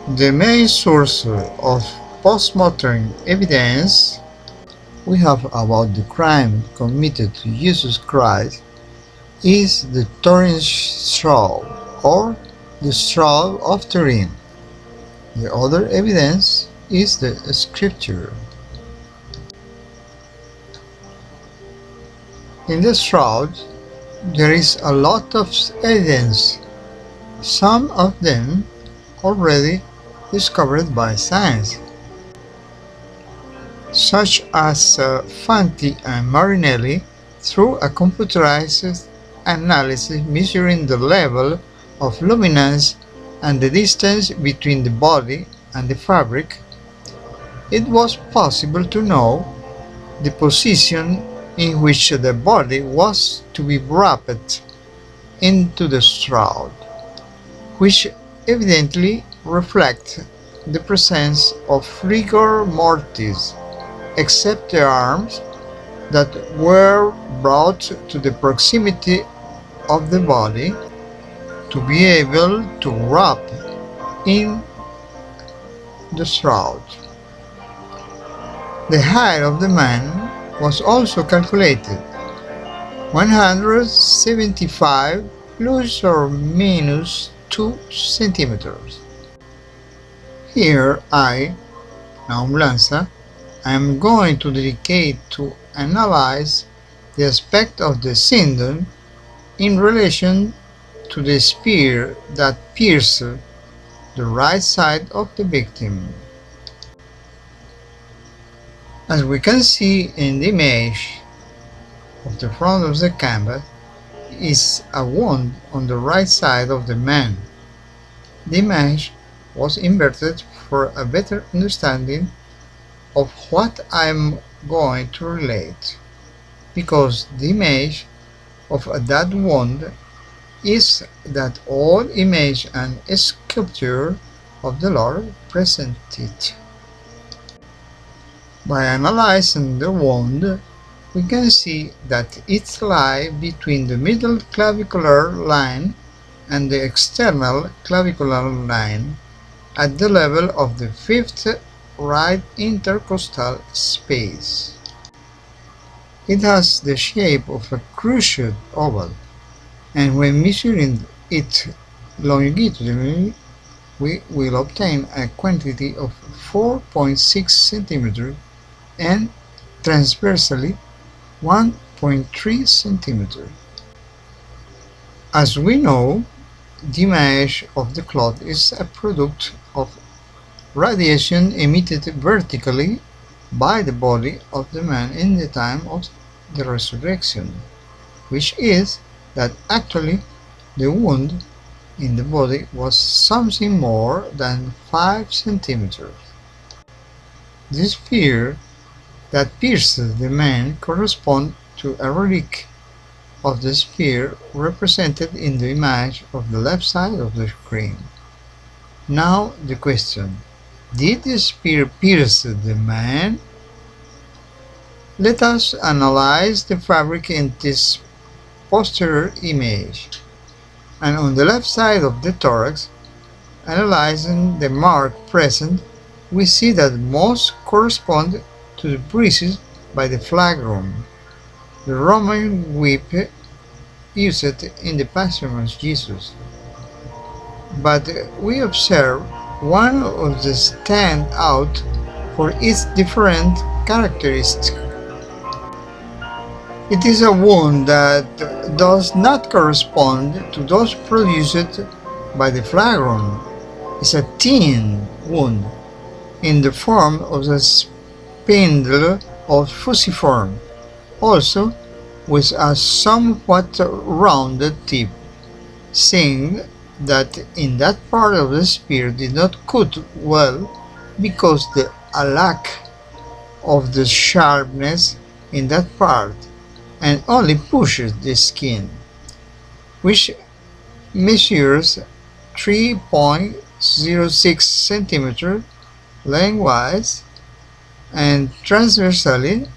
The main source of postmodern evidence we have about the crime committed to Jesus Christ is the Turin Shroud, or the Shroud of Turin. The other evidence is the scripture. In the shroud, there is a lot of evidence, some of them already discovered by science, such as Fanti and Marinelli, through a computerized analysis measuring the level of luminance and the distance between the body and the fabric. It was possible to know the position in which the body was to be wrapped into the shroud, which evidently reflects the presence of rigor mortis, except the arms that were brought to the proximity of the body to be able to wrap in the shroud. The height of the man was also calculated, 175 plus or minus 2 centimeters. Here I, Nahum Lanza, am going to dedicate to analyze the aspect of the syndon in relation to the spear that pierced the right side of the victim. As we can see in the image of the front of the canvas is a wound on the right side of the man. The image was inverted for a better understanding of what I am going to relate, because the image of that wound is that old image and sculpture of the Lord presented. By analyzing the wound, we can see that it lies between the middle clavicular line and the external clavicular line at the level of the fifth right intercostal space. It has the shape of a cruciate oval, and when measuring it longitudinally, we will obtain a quantity of 4.6 centimeters and transversally 1.3 centimeters. As we know, the image of the cloth is a product of radiation emitted vertically by the body of the man in the time of the resurrection, which is that actually the wound in the body was something more than 5 centimeters. This spear that pierced the man corresponds to a relic of the spear represented in the image of the left side of the screen. Now the question: did the spear pierce the man? Let us analyze the fabric in this posterior image, and on the left side of the thorax, analyzing the mark present, we see that most correspond to the bruises by the flagrum, the Roman whip used in the Passion of Jesus. But we observe one of the stand out for its different characteristics. It is a wound that does not correspond to those produced by the flagrum. It's a thin wound in the form of a spindle of fusiform, also with a somewhat rounded tip, seeing that in that part of the spear did not cut well because the lack of the sharpness in that part, and only pushes the skin, which measures 3.06 centimeters lengthwise and transversally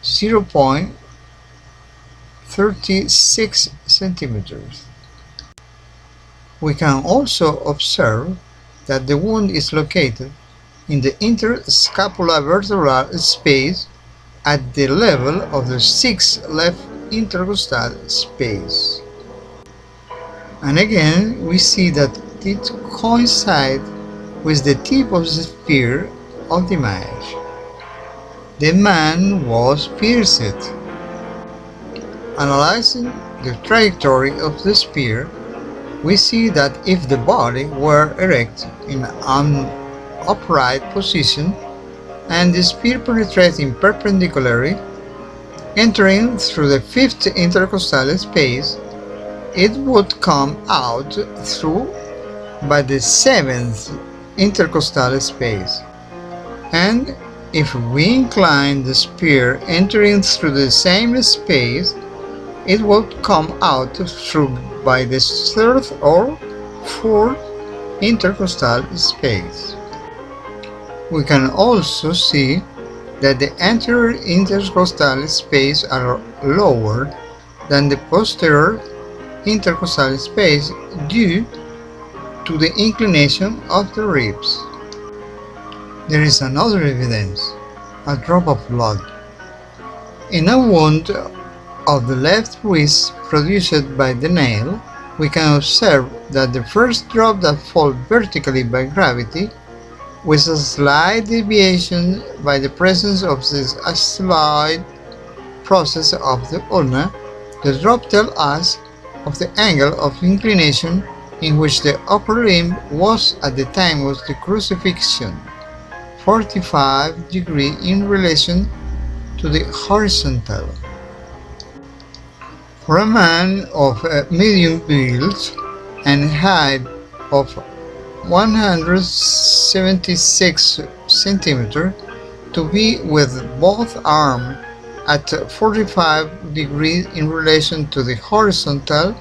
0.36 centimeters. We can also observe that the wound is located in the interscapulovertebral space at the level of the 6th left intercostal space. And again, we see that it coincides with the tip of the spear of the image. The man was pierced. Analyzing the trajectory of the spear, we see that if the body were erect in an upright position and the spear penetrating perpendicularly, entering through the 5th intercostal space, it would come out through by the 7th intercostal space. And if we incline the spear entering through the same space, it would come out through by the 3rd or 4th intercostal space. We can also see that the anterior intercostal space are lower than the posterior intercostal space due to the inclination of the ribs. There is another evidence, a drop of blood. In a wound of the left wrist produced by the nail, we can observe that the first drop that falls vertically by gravity, with a slight deviation by the presence of this slide process of the ulna, the drop tells us of the angle of inclination in which the upper limb was at the time of the crucifixion, 45 degrees in relation to the horizontal. For a man of medium build and height of 176 cm to be with both arms at 45 degrees in relation to the horizontal,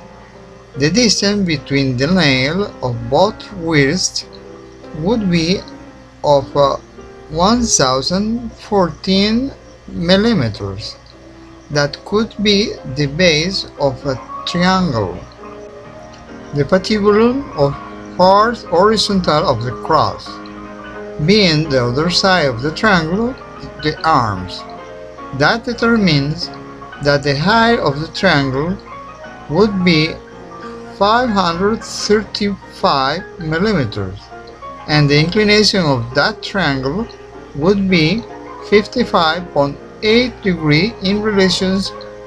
the distance between the nail of both wrists would be of 1014 millimeters. That could be the base of a triangle. The patibulum of part horizontal of the cross, being the other side of the triangle, the arms. That determines that the height of the triangle would be 535 millimeters, and the inclination of that triangle would be 55.8 degrees in relation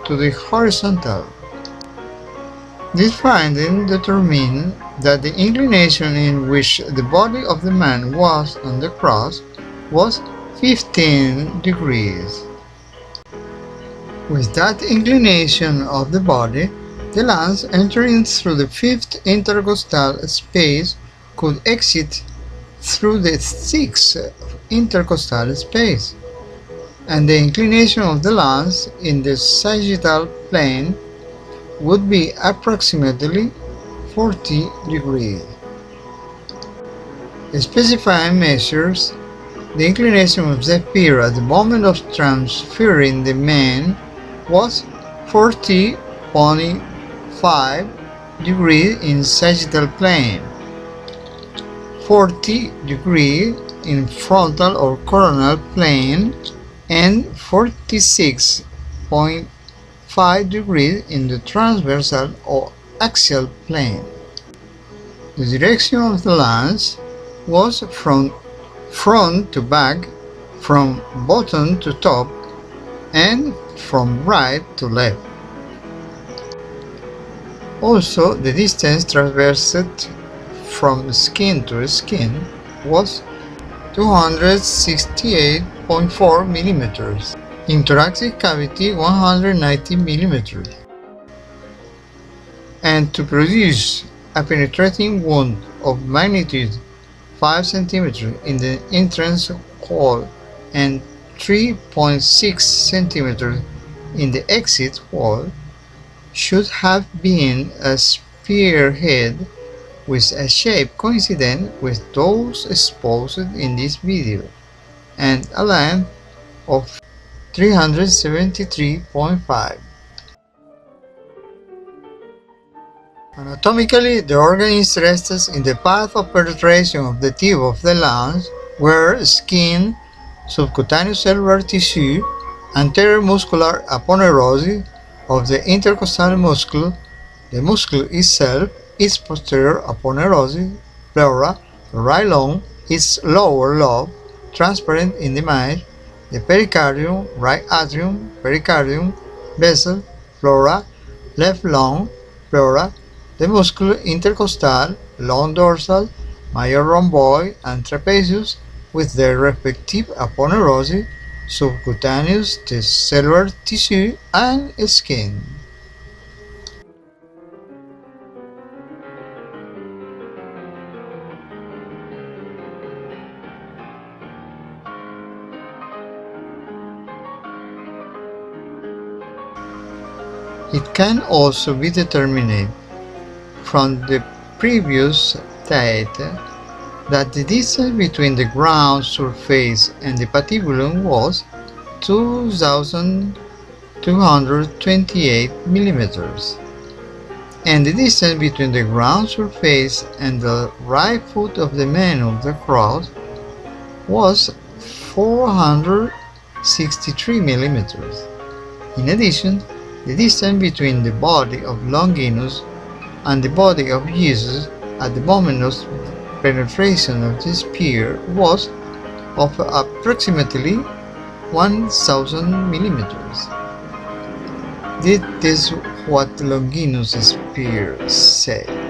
to the horizontal. This finding determined that the inclination in which the body of the man was on the cross was 15 degrees. With that inclination of the body, the lance entering through the 5th intercostal space could exit through the 6th intercostal space, and the inclination of the lance in the sagittal plane would be approximately 40 degrees. Specifying measures, the inclination of the spear at the moment of transferring the man was 40.5 degrees in sagittal plane, 40 degrees in frontal or coronal plane, and 46.5 degrees in the transversal or axial plane. The direction of the lance was from front to back, from bottom to top, and from right to left. Also, the distance traversed from skin to skin was 268.4 millimeters. In thoracic cavity 190 millimeters. And to produce a penetrating wound of magnitude 5 cm in the entrance wall and 3.6 cm in the exit wall should have been a spearhead with a shape coincident with those exposed in this video and a length of 373.5. Anatomically, the organism rests in the path of penetration of the tip of the lance, where skin, subcutaneous cellular tissue, anterior muscular aponeurose of the intercostal muscle, the muscle itself, its posterior aponeurose, pleura, the right lung, its lower lobe, transparent in the image, the pericardium, right atrium, pericardium, vessel, pleura, left lung, pleura, the muscle intercostal, long dorsal, major rhomboid, and trapezius with their respective aponeurose, subcutaneous, the cellular tissue, and skin. It can also be determined from the previous data that the distance between the ground surface and the patibulum was 2,228 millimeters, and the distance between the ground surface and the right foot of the man of the cross was 463 millimeters. In addition, the distance between the body of Longinus and the body of Jesus at the moment of penetration of the spear was of approximately 1,000 millimeters. This is what Longinus' spear said.